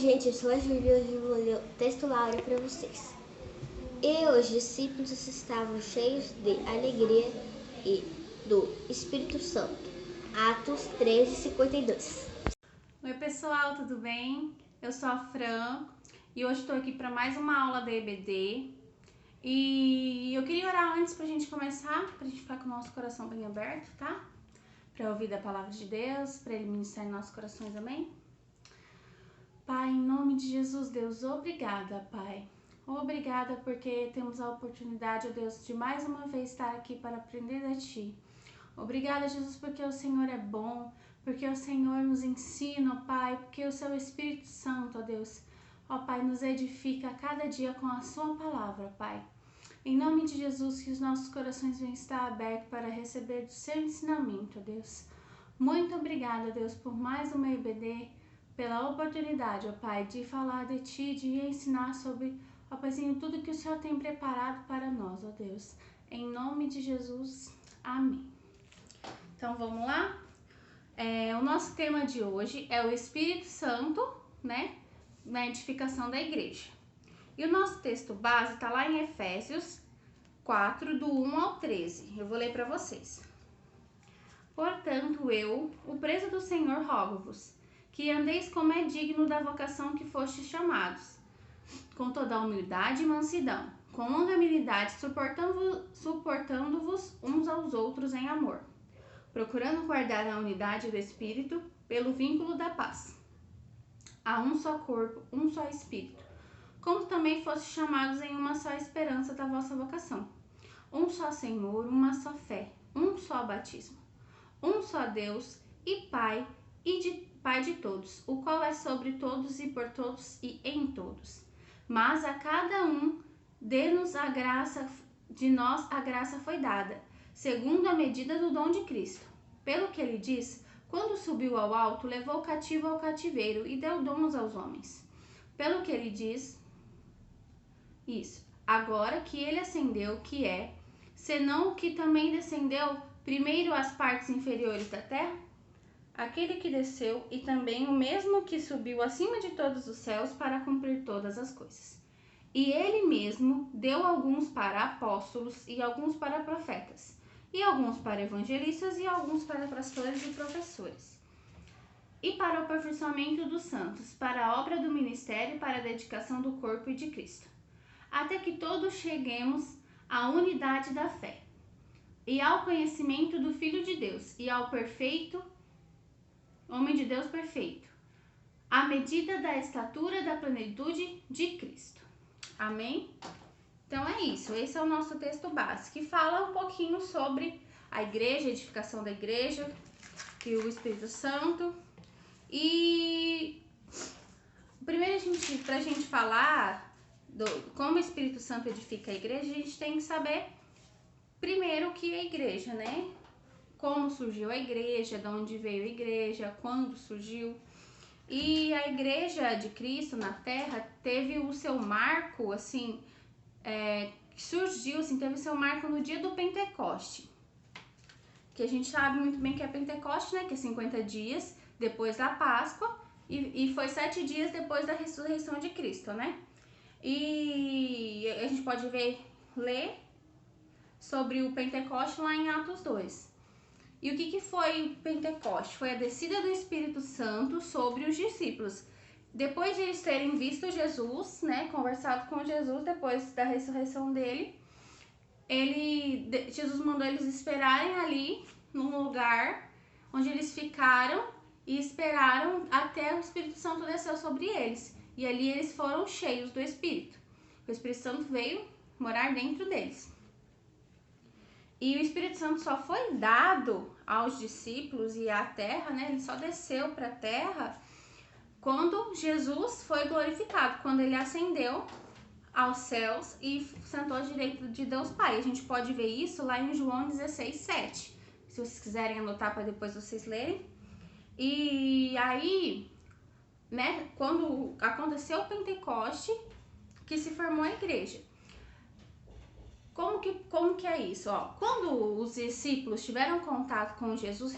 gente, eu sou a Júlia e hoje eu vou ler o texto Laura para vocês. E os discípulos estavam cheios de alegria e do Espírito Santo. Atos 13:52. Oi pessoal, tudo bem? Eu sou a Fran e hoje estou aqui para mais uma aula da EBD. E eu queria orar antes para a gente começar, para a gente ficar com o nosso coração bem aberto, tá? Para ouvir da palavra de Deus, para Ele ministrar em nossos corações, amém? Pai, em nome de Jesus, Deus, obrigada, Pai. Obrigada porque temos a oportunidade, ó Deus, de mais uma vez estar aqui para aprender de Ti. Obrigada, Jesus, porque o Senhor é bom, porque o Senhor nos ensina, ó Pai, porque o Seu Espírito Santo, ó Deus, ó Pai, nos edifica a cada dia com a Sua palavra, Pai. Em nome de Jesus, que os nossos corações venham estar abertos para receber do Seu ensinamento, ó Deus. Muito obrigada, Deus, por mais uma EBD, pela oportunidade, ó Pai, de falar de Ti, de ensinar sobre, ó Paizinho, tudo que o Senhor tem preparado para nós, ó Deus. Em nome de Jesus, amém. Então, vamos lá? O nosso tema de hoje é o Espírito Santo, né, na edificação da igreja. E o nosso texto base está lá em Efésios 4, do 1 ao 13. Eu vou ler para vocês. Portanto, eu, o preso do Senhor, rogo-vos, que andeis como é digno da vocação que fostes chamados, com toda a humildade e mansidão, com longanimidade, suportando-vos uns aos outros em amor, procurando guardar a unidade do Espírito pelo vínculo da paz. Há um só corpo, um só Espírito, como também fostes chamados em uma só esperança da vossa vocação. Um só Senhor, uma só fé, um só batismo, um só Deus e Pai de todos, o qual é sobre todos e por todos e em todos. Mas a cada um dê-nos a graça, de nós a graça foi dada, segundo a medida do dom de Cristo. Pelo que ele diz, quando subiu ao alto, levou o cativo ao cativeiro e deu dons aos homens. Pelo que ele diz, isso, agora que ele ascendeu, que é, senão o que também descendeu primeiro às partes inferiores da terra? Aquele que desceu e também o mesmo que subiu acima de todos os céus para cumprir todas as coisas. E ele mesmo deu alguns para apóstolos e alguns para profetas, e alguns para evangelistas e alguns para pastores e professores. E para o aperfeiçoamento dos santos, para a obra do ministério e para a dedicação do corpo e de Cristo, até que todos cheguemos à unidade da fé e ao conhecimento do Filho de Deus e ao perfeito homem de Deus perfeito, à medida da estatura da plenitude de Cristo. Amém? Então é isso, esse é o nosso texto base, que fala um pouquinho sobre a igreja, a edificação da igreja, que o Espírito Santo. E primeiro, pra gente falar como o Espírito Santo edifica a igreja, a gente tem que saber primeiro o que é a igreja, né? Como surgiu a igreja, de onde veio a igreja, quando surgiu. E a igreja de Cristo na Terra teve o seu marco, assim, surgiu, assim, teve o seu marco no dia do Pentecoste. Que a gente sabe muito bem que é Pentecoste, né? Que é 50 dias depois da Páscoa e foi 7 dias depois da ressurreição de Cristo, né? E a gente pode ler sobre o Pentecoste lá em Atos 2. E o que foi o Pentecoste? Foi a descida do Espírito Santo sobre os discípulos. Depois de eles terem visto Jesus, né, conversado com Jesus depois da ressurreição dele, Jesus mandou eles esperarem ali num lugar onde eles ficaram e esperaram até o Espírito Santo descer sobre eles. E ali eles foram cheios do Espírito. O Espírito Santo veio morar dentro deles. E o Espírito Santo só foi dado aos discípulos e à terra, né? Ele só desceu para a terra quando Jesus foi glorificado, quando ele ascendeu aos céus e sentou à direita de Deus Pai. A gente pode ver isso lá em João 16:7, se vocês quiserem anotar para depois vocês lerem. E aí, né, quando aconteceu o Pentecoste, que se formou a igreja. Como que é isso? Quando os discípulos tiveram contato com Jesus,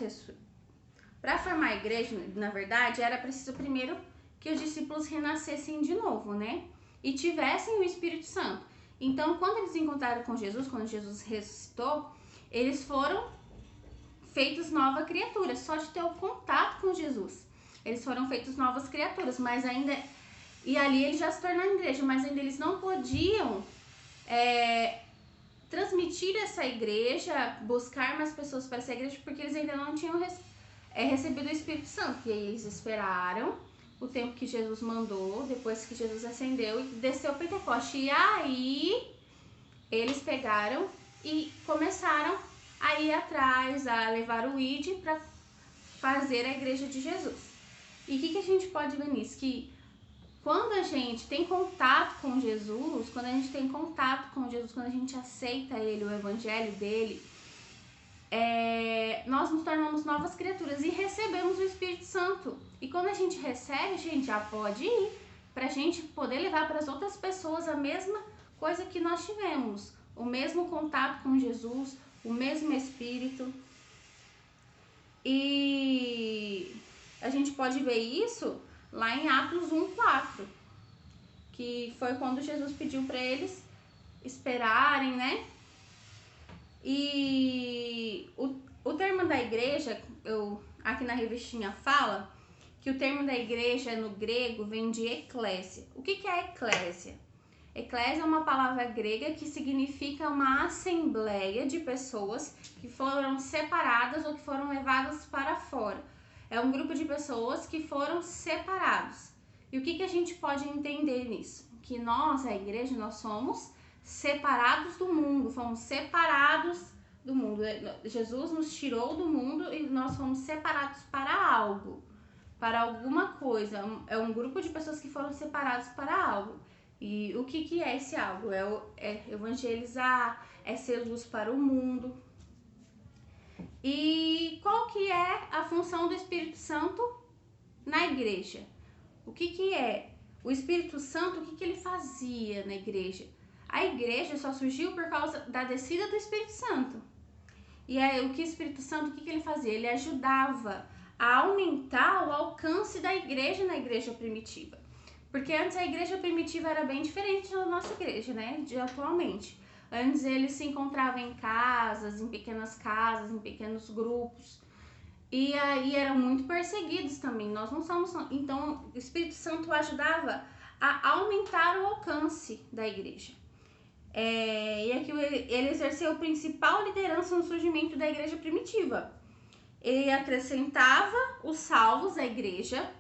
para formar a igreja, na verdade, era preciso primeiro que os discípulos renascessem de novo, né? E tivessem o Espírito Santo. Então, quando eles encontraram com Jesus, quando Jesus ressuscitou, eles foram feitos nova criatura, só de ter o contato com Jesus. Eles foram feitos novas criaturas, mas ainda... E ali eles já se tornaram igreja, mas ainda eles não podiam transmitir essa igreja, buscar mais pessoas para essa igreja, porque eles ainda não tinham recebido o Espírito Santo. E aí eles esperaram o tempo que Jesus mandou, depois que Jesus ascendeu e desceu o Pentecoste. E aí eles pegaram e começaram a ir atrás, a levar o ID para fazer a igreja de Jesus. E o que a gente pode ver nisso? Que quando a gente tem contato com Jesus, quando a gente aceita Ele, o evangelho dele, nós nos tornamos novas criaturas e recebemos o Espírito Santo. E quando a gente recebe, a gente já pode ir, para a gente poder levar para as outras pessoas a mesma coisa que nós tivemos, o mesmo contato com Jesus, o mesmo Espírito. E a gente pode ver isso lá em Atos 1:4, que foi quando Jesus pediu para eles esperarem, né? E o termo da igreja, aqui na revistinha fala que o termo da igreja no grego vem de eclésia. O que é eclésia? Eclésia é uma palavra grega que significa uma assembleia de pessoas que foram separadas ou que foram levadas para fora. É um grupo de pessoas que foram separados. E o que a gente pode entender nisso? Que nós, a igreja, nós somos separados do mundo, fomos separados do mundo. Jesus nos tirou do mundo e nós fomos separados para algo, para alguma coisa. É um grupo de pessoas que foram separados para algo. E o que é esse algo? É evangelizar, é ser luz para o mundo. E qual que é a função do Espírito Santo na igreja? O que é? O Espírito Santo, o que ele fazia na igreja? A igreja só surgiu por causa da descida do Espírito Santo. E aí, o Espírito Santo, o que ele fazia? Ele ajudava a aumentar o alcance da igreja na igreja primitiva. Porque antes a igreja primitiva era bem diferente da nossa igreja, né? De atualmente. Antes eles se encontravam em casas, em pequenas casas, em pequenos grupos. E aí eram muito perseguidos também. Nós não somos... Então, o Espírito Santo ajudava a aumentar o alcance da igreja. E aqui ele exerceu a principal liderança no surgimento da igreja primitiva. Ele acrescentava os salvos à igreja,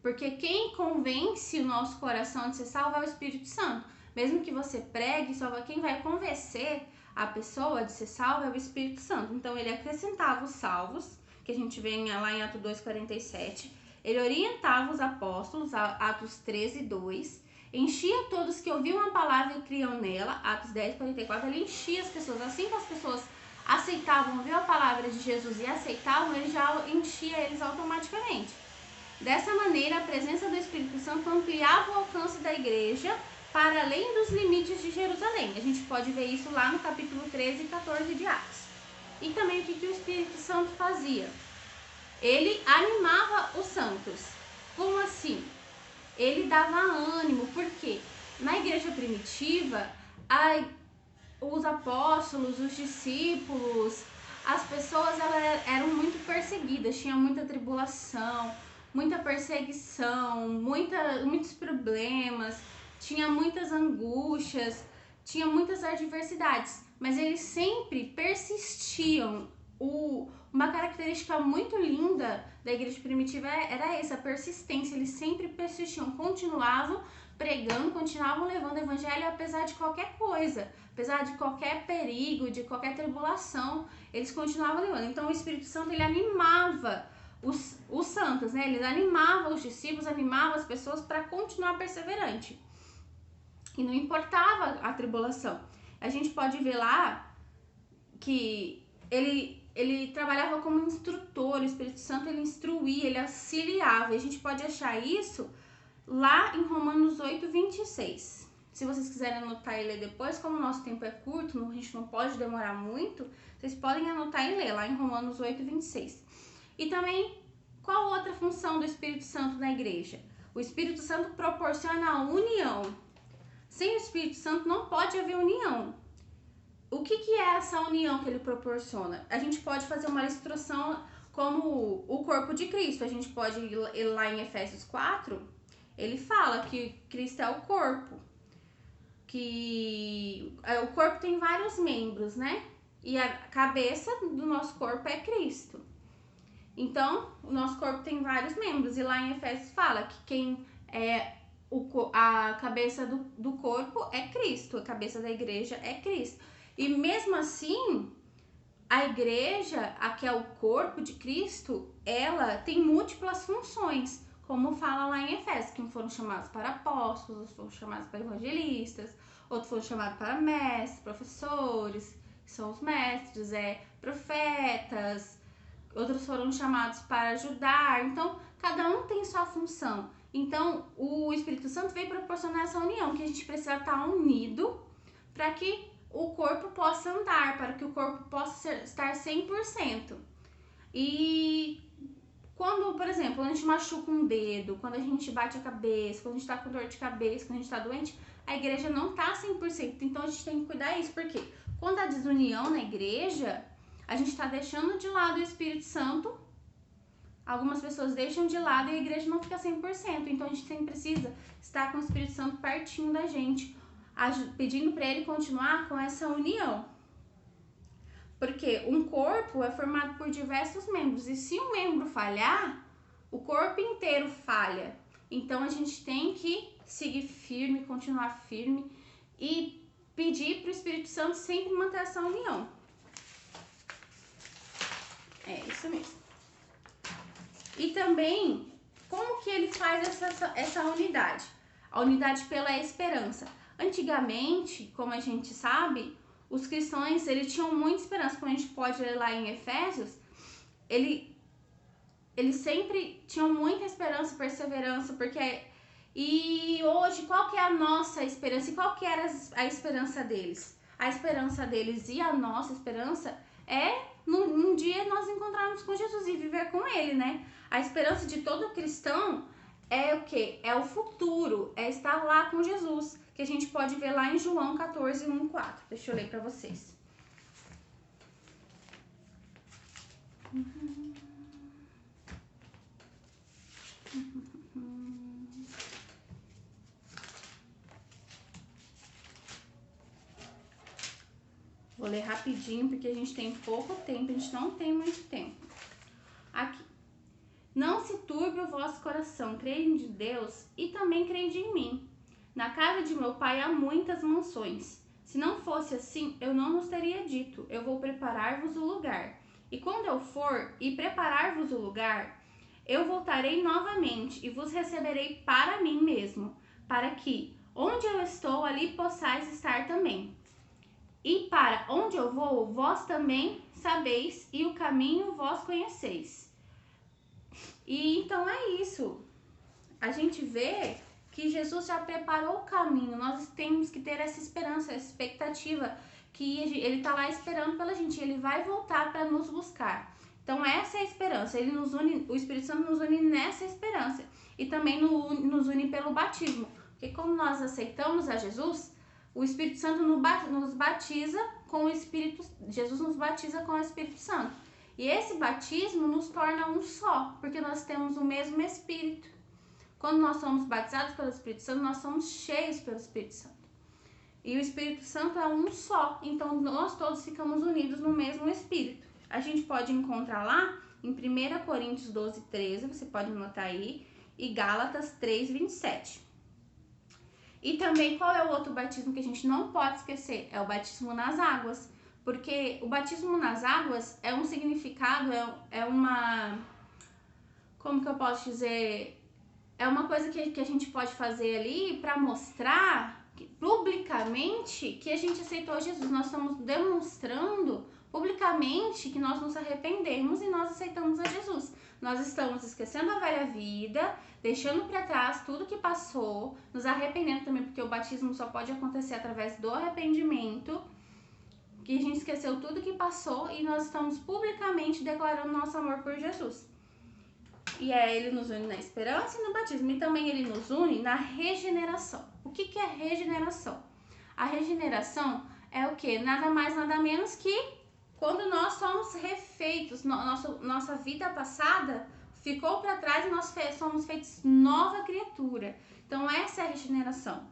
porque quem convence o nosso coração de ser salvo é o Espírito Santo. Mesmo que você pregue, só quem vai convencer a pessoa de ser salva é o Espírito Santo. Então ele acrescentava os salvos, que a gente vê lá em Atos 2:47. Ele orientava os apóstolos, Atos 13:2. Enchia todos que ouviam a palavra e criam nela, Atos 10:44. Ele enchia as pessoas. Assim que as pessoas aceitavam, ouviam a palavra de Jesus e aceitavam, ele já enchia eles automaticamente. Dessa maneira, a presença do Espírito Santo ampliava o alcance da igreja para além dos limites de Jerusalém. A gente pode ver isso lá no capítulo 13 e 14 de Atos. E também o que o Espírito Santo fazia? Ele animava os santos. Como assim? Ele dava ânimo, porque na igreja primitiva, os apóstolos, os discípulos, as pessoas eram muito perseguidas, tinha muita tribulação, muita perseguição, muitos problemas, tinha muitas angústias, tinha muitas adversidades, mas eles sempre persistiam. Uma característica muito linda da igreja primitiva era essa, a persistência. Eles sempre persistiam, continuavam pregando, continuavam levando o evangelho apesar de qualquer coisa, apesar de qualquer perigo, de qualquer tribulação, eles continuavam levando. Então o Espírito Santo, ele animava os santos, né? Ele animava os discípulos, animava as pessoas para continuar perseverante. E não importava a tribulação. A gente pode ver lá que ele trabalhava como instrutor, o Espírito Santo ele instruía, ele auxiliava. E a gente pode achar isso lá em Romanos 8:26. Se vocês quiserem anotar e ler depois, como o nosso tempo é curto, a gente não pode demorar muito, vocês podem anotar e ler lá em Romanos 8:26. E também, qual outra função do Espírito Santo na igreja? O O Espírito Santo proporciona a união. Sem o Espírito Santo não pode haver união. O que é essa união que ele proporciona? A gente pode fazer uma ilustração como o corpo de Cristo. A gente pode ir lá em Efésios 4, ele fala que Cristo é o corpo. Que o corpo tem vários membros, né? E a cabeça do nosso corpo é Cristo. Então, o nosso corpo tem vários membros. E lá em Efésios fala que quem é a cabeça do corpo é Cristo. A cabeça da igreja é Cristo. E mesmo assim, a igreja, a que é o corpo de Cristo, ela tem múltiplas funções. Como fala lá em Efésios, que foram chamados para apóstolos, outros foram chamados para evangelistas, outros foram chamados para mestres, professores, que são os mestres, profetas, outros foram chamados para ajudar. Então, cada um tem sua função. Então, o Espírito Santo veio proporcionar essa união, que a gente precisa estar unido para que o corpo possa andar, para que o corpo possa estar 100%. E quando, por exemplo, quando a gente machuca um dedo, quando a gente bate a cabeça, quando a gente tá com dor de cabeça, quando a gente tá doente, a igreja não tá 100%. Então a gente tem que cuidar disso, porque quando há desunião na igreja, a gente tá deixando de lado o Espírito Santo. Algumas pessoas deixam de lado e a igreja não fica 100%. Então a gente sempre precisa estar com o Espírito Santo pertinho da gente, pedindo para ele continuar com essa união. Porque um corpo é formado por diversos membros e se um membro falhar, o corpo inteiro falha. Então a gente tem que seguir firme, continuar firme e pedir para o Espírito Santo sempre manter essa união. É isso mesmo. E também, como que ele faz essa unidade? A unidade pela esperança. Antigamente, como a gente sabe, os cristãos, eles tinham muita esperança. Como a gente pode ler lá em Efésios, eles sempre tinham muita esperança, perseverança, porque... E hoje, qual que é a nossa esperança? E qual que era a esperança deles? A esperança deles e a nossa esperança é num dia nós encontrarmos com Jesus e viver com ele, né? A esperança de todo cristão é o quê? É o futuro, é estar lá com Jesus, que a gente pode ver lá em João 14, 1, 4. Deixa eu ler para vocês. Vou ler rapidinho, porque a gente tem pouco tempo, a gente não tem muito tempo. Aqui. Não se turbe o vosso coração, creio de Deus e também creio em mim. Na casa de meu pai há muitas mansões. Se não fosse assim, eu não vos teria dito, eu vou preparar-vos o lugar. E quando eu for e preparar-vos o lugar, eu voltarei novamente e vos receberei para mim mesmo, para que, onde eu estou, ali possais estar também. E para onde eu vou, vós também sabeis, e o caminho vós conheceis. E então é isso. A gente vê que Jesus já preparou o caminho. Nós temos que ter essa esperança, essa expectativa, que ele está lá esperando pela gente. Ele vai voltar para nos buscar. Então essa é a esperança. Ele nos une, o Espírito Santo nos une nessa esperança. E também nos une pelo batismo. Porque como nós aceitamos a Jesus, o Espírito Santo nos batiza com o Espírito... Jesus nos batiza com o Espírito Santo. E esse batismo nos torna um só, porque nós temos o mesmo Espírito. Quando nós somos batizados pelo Espírito Santo, nós somos cheios pelo Espírito Santo. E o Espírito Santo é um só, então nós todos ficamos unidos no mesmo Espírito. A gente pode encontrar lá em 1 Coríntios 12, 13, você pode anotar aí, e Gálatas 3, 27. E também, qual é o outro batismo que a gente não pode esquecer? É o batismo nas águas. Porque o batismo nas águas é um significado, é uma... Como que eu posso dizer? É uma coisa que a gente pode fazer ali para mostrar publicamente que a gente aceitou Jesus. Nós estamos demonstrando publicamente que nós nos arrependemos e nós aceitamos a Jesus. Nós estamos esquecendo a velha vida, deixando para trás tudo que passou, nos arrependendo também, porque o batismo só pode acontecer através do arrependimento, que a gente esqueceu tudo que passou e nós estamos publicamente declarando nosso amor por Jesus. E ele nos une na esperança e no batismo. E também ele nos une na regeneração. O que é regeneração? A regeneração é o quê? Nada mais, nada menos que quando nós somos refeitos, nossa vida passada ficou para trás e nós somos feitos nova criatura. Então essa é a regeneração.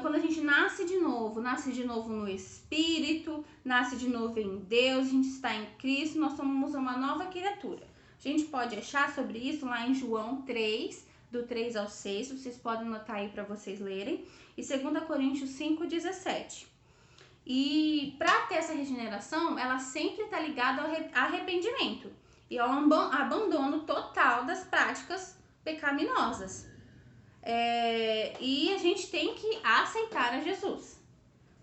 Quando a gente nasce de novo no Espírito, nasce de novo em Deus, a gente está em Cristo, nós somos uma nova criatura. A gente pode achar sobre isso lá em João 3, do 3 ao 6, vocês podem anotar aí para vocês lerem, e 2 Coríntios 5, 17. E para ter essa regeneração, ela sempre está ligada ao arrependimento e ao abandono total das práticas pecaminosas. E a gente tem que aceitar a Jesus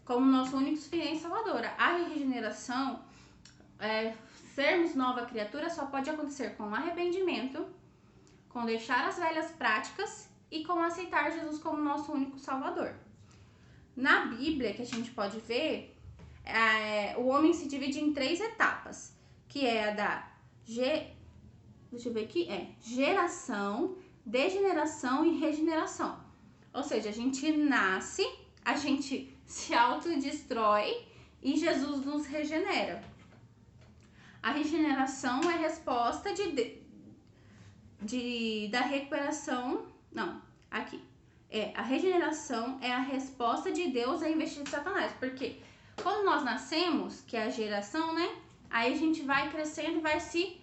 como nosso único suficiente Salvador. A regeneração, sermos nova criatura, só pode acontecer com arrependimento, com deixar as velhas práticas e com aceitar Jesus como nosso único Salvador. Na Bíblia, que a gente pode ver, o homem se divide em 3 etapas, que é a da geração, degeneração e regeneração. Ou seja, a gente nasce, a gente se autodestrói e Jesus nos regenera. A regeneração é a resposta da recuperação. Não, aqui. A regeneração é a resposta de Deus à investida de Satanás. Porque quando nós nascemos, que é a geração, né? Aí a gente vai crescendo e vai se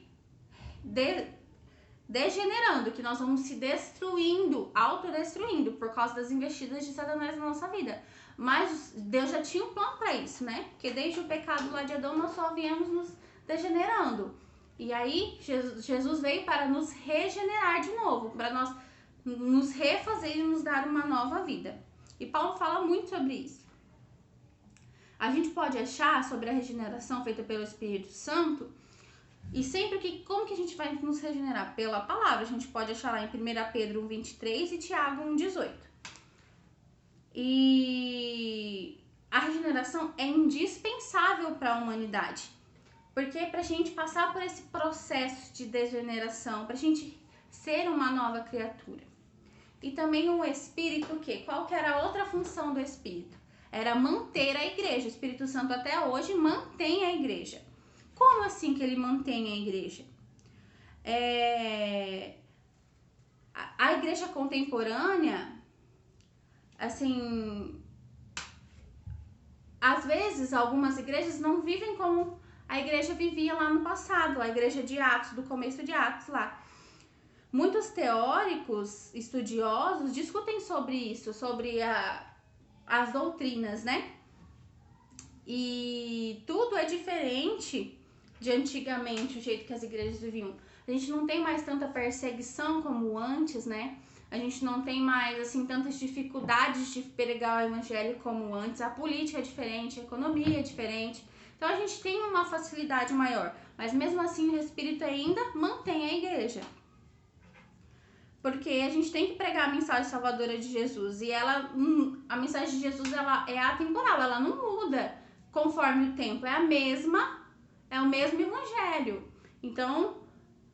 degenerando, que nós vamos se destruindo, autodestruindo por causa das investidas de Satanás na nossa vida. Mas Deus já tinha um plano para isso, né? Porque desde o pecado lá de Adão nós só viemos nos degenerando. E aí Jesus veio para nos regenerar de novo, para nós nos refazer e nos dar uma nova vida. E Paulo fala muito sobre isso. A gente pode achar sobre a regeneração feita pelo Espírito Santo. E sempre como que a gente vai nos regenerar? Pela palavra. A gente pode achar lá em 1 Pedro 1,23 e Tiago 1,18. E a regeneração é indispensável para a humanidade. Porque para a gente passar por esse processo de degeneração, para a gente ser uma nova criatura. E também o Espírito, qual que era a outra função do Espírito? Era manter a igreja. O Espírito Santo até hoje mantém a igreja. Como assim que ele mantém a igreja? A igreja contemporânea, assim, às vezes algumas igrejas não vivem como a igreja vivia lá no passado, a igreja de Atos, do começo de Atos lá. Muitos teóricos, estudiosos, discutem sobre isso, sobre as doutrinas, né? E tudo é diferente de antigamente, o jeito que as igrejas viviam. A gente não tem mais tanta perseguição como antes, né? A gente não tem mais, assim, tantas dificuldades de pregar o evangelho como antes. A política é diferente, a economia é diferente. Então, a gente tem uma facilidade maior. Mas, mesmo assim, o Espírito ainda mantém a igreja. Porque a gente tem que pregar a mensagem salvadora de Jesus. E a mensagem de Jesus, ela é atemporal, ela não muda conforme o tempo. É o mesmo evangelho. Então,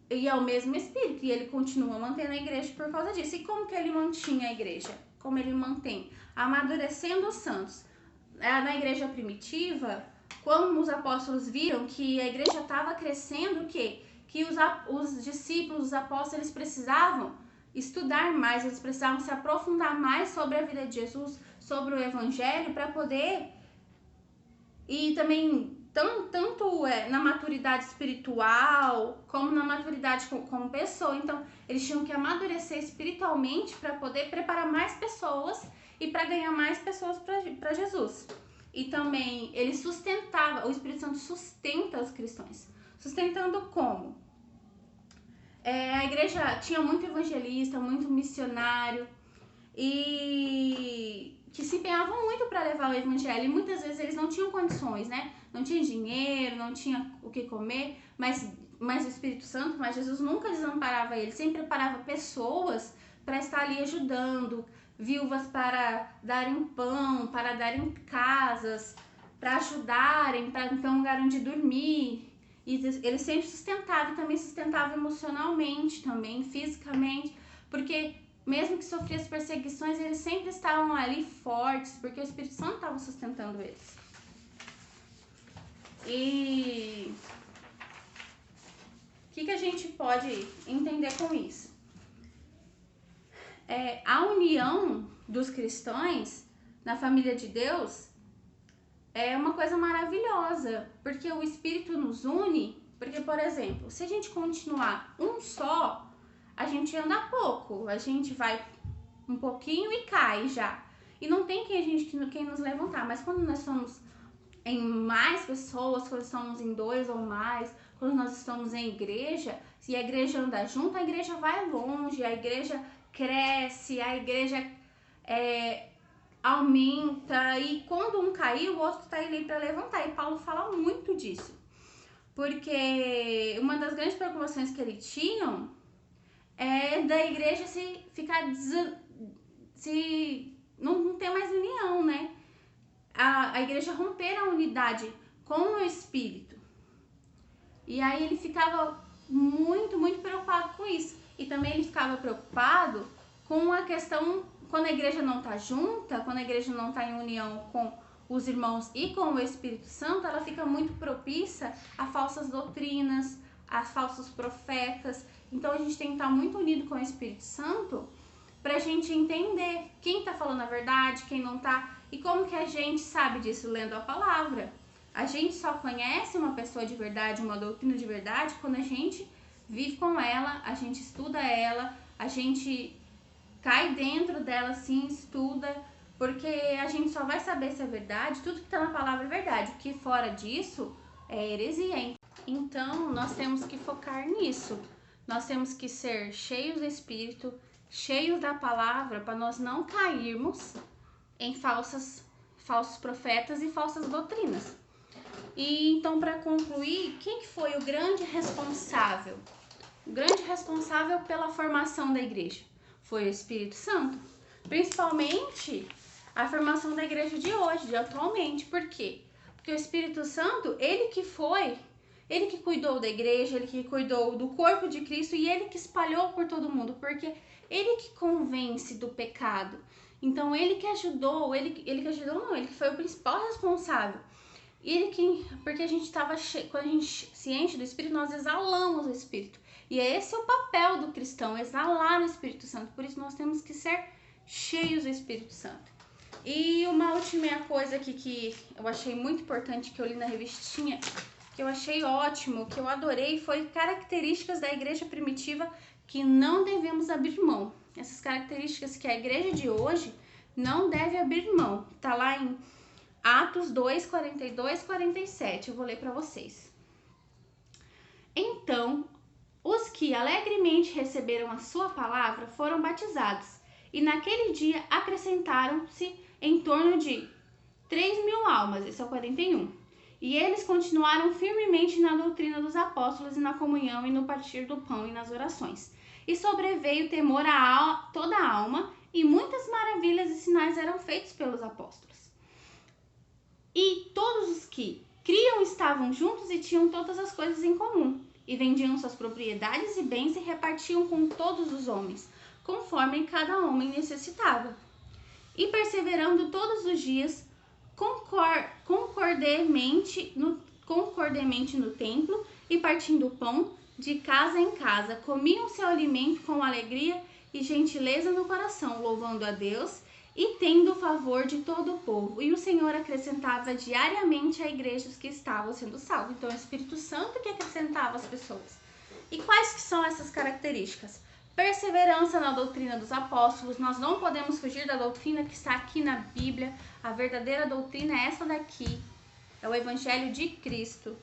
e é o mesmo Espírito. E ele continua mantendo a igreja por causa disso. E como que ele mantinha a igreja? Como ele mantém? Amadurecendo os santos. Na igreja primitiva, quando os apóstolos viram que a igreja estava crescendo, que os discípulos, os apóstolos, eles precisavam estudar mais, eles precisavam se aprofundar mais sobre a vida de Jesus, sobre o evangelho, para poder, e também tanto na maturidade espiritual, como na maturidade como pessoa. Então, eles tinham que amadurecer espiritualmente para poder preparar mais pessoas e para ganhar mais pessoas para Jesus. E também ele sustentava, o Espírito Santo sustenta os cristãos. Sustentando como? A igreja tinha muito evangelista, muito missionário, e que se empenhavam muito para levar o evangelho. E muitas vezes eles não tinham condições, né? Não tinha dinheiro, não tinha o que comer, mas o Espírito Santo, mas Jesus nunca desamparava eles, sempre preparava pessoas para estar ali ajudando, viúvas para darem pão, para darem casas, para ajudarem, para ter um lugar onde dormir. E ele sempre sustentava, e também sustentava emocionalmente, também fisicamente, porque mesmo que sofria as perseguições, eles sempre estavam ali fortes, porque o Espírito Santo estava sustentando eles. E o que a gente pode entender com isso? A união dos cristãos na família de Deus é uma coisa maravilhosa, porque o Espírito nos une. Porque, por exemplo, se a gente continuar um só, a gente anda pouco, a gente vai um pouquinho e cai já. E não tem quem nos levantar. Mas quando nós somos em mais pessoas, quando estamos em 2 ou mais, quando nós estamos em igreja, se a igreja anda junto, a igreja vai longe, a igreja cresce, a igreja aumenta, e quando um cair, o outro está ali para levantar. E Paulo fala muito disso, porque uma das grandes preocupações que ele tinha é da igreja se ficar não ter mais união, né? A igreja romper a unidade com o Espírito. E aí ele ficava muito, muito preocupado com isso. E também ele ficava preocupado com a questão, quando a igreja não está junta, quando a igreja não está em união com os irmãos e com o Espírito Santo, ela fica muito propícia a falsas doutrinas, a falsos profetas. Então a gente tem que estar muito unido com o Espírito Santo para a gente entender quem está falando a verdade, quem não está. E como que a gente sabe disso? Lendo a palavra. A gente só conhece uma pessoa de verdade, uma doutrina de verdade, quando a gente vive com ela, a gente estuda ela, a gente cai dentro dela, sim, estuda, porque a gente só vai saber se é verdade, tudo que está na palavra é verdade, o que fora disso é heresia. Então, nós temos que focar nisso, nós temos que ser cheios do Espírito, cheios da palavra, para nós não cairmos em falsos profetas e falsas doutrinas. E então, para concluir, quem que foi o grande responsável? O grande responsável pela formação da igreja foi o Espírito Santo. Principalmente a formação da igreja de hoje, de atualmente. Por quê? Porque o Espírito Santo, ele que cuidou da igreja, ele que cuidou do corpo de Cristo e ele que espalhou por todo mundo, porque ele que convence do pecado. Então, ele que ajudou, ele que foi o principal responsável. Porque a gente estava cheio, quando a gente se enche do Espírito, nós exalamos o Espírito. E esse é o papel do cristão, exalar o Espírito Santo. Por isso nós temos que ser cheios do Espírito Santo. E uma última coisa aqui que eu achei muito importante, que eu li na revistinha, que eu achei ótimo, que eu adorei, foi características da igreja primitiva que não devemos abrir mão. Essas características que a igreja de hoje não deve abrir mão. Tá lá em Atos 2, 42, 47. Eu vou ler para vocês. Então, os que alegremente receberam a sua palavra foram batizados, e naquele dia acrescentaram-se em torno de 3.000 almas, esse é o 41. E eles continuaram firmemente na doutrina dos apóstolos e na comunhão e no partir do pão e nas orações. E sobreveio temor a toda a alma, e muitas maravilhas e sinais eram feitos pelos apóstolos. E todos os que criam estavam juntos e tinham todas as coisas em comum, e vendiam suas propriedades e bens e repartiam com todos os homens, conforme cada homem necessitava. E perseverando todos os dias, concordemente no templo, e partindo o pão de casa em casa, comiam seu alimento com alegria e gentileza no coração, louvando a Deus e tendo o favor de todo o povo. E o Senhor acrescentava diariamente à igreja os que estavam sendo salvos. Então, é o Espírito Santo que acrescentava as pessoas. E quais que são essas características? Perseverança na doutrina dos apóstolos. Nós não podemos fugir da doutrina que está aqui na Bíblia. A verdadeira doutrina é essa daqui. É o Evangelho de Cristo.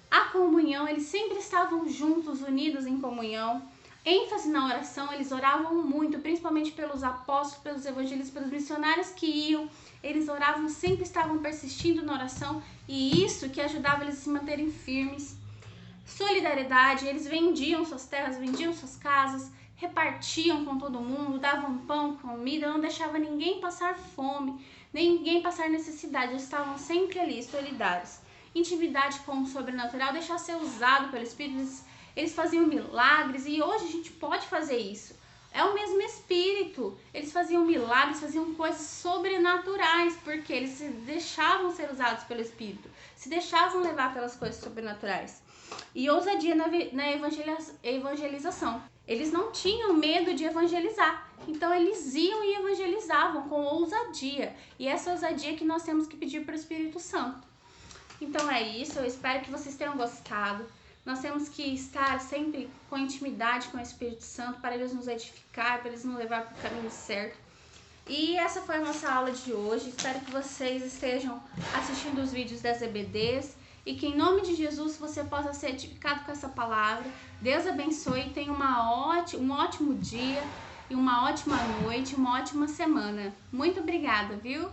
A comunhão, eles sempre estavam juntos, unidos em comunhão. ênfase na oração, eles oravam muito, principalmente pelos apóstolos, pelos evangelistas, pelos missionários que iam. Eles oravam, sempre estavam persistindo na oração, e isso que ajudava eles a se manterem firmes. Solidariedade, eles vendiam suas terras, vendiam suas casas, repartiam com todo mundo, davam pão, comida, não deixavam ninguém passar fome, nem ninguém passar necessidade, eles estavam sempre ali, solidários. intimidade com o sobrenatural, deixar ser usado pelo Espírito. Eles faziam milagres e hoje a gente pode fazer isso. É o mesmo Espírito. Eles faziam milagres, faziam coisas sobrenaturais, porque eles se deixavam ser usados pelo Espírito, se deixavam levar pelas coisas sobrenaturais. E ousadia na evangelização. Eles não tinham medo de evangelizar, então eles iam e evangelizavam com ousadia. E essa ousadia que nós temos que pedir para o Espírito Santo. Então é isso, eu espero que vocês tenham gostado. Nós temos que estar sempre com intimidade com o Espírito Santo para eles nos edificar, para eles nos levar para o caminho certo. E essa foi a nossa aula de hoje. Espero que vocês estejam assistindo os vídeos das EBDs e que em nome de Jesus você possa ser edificado com essa palavra. Deus abençoe, tenha um ótimo dia e uma ótima noite, uma ótima semana. Muito obrigada, viu?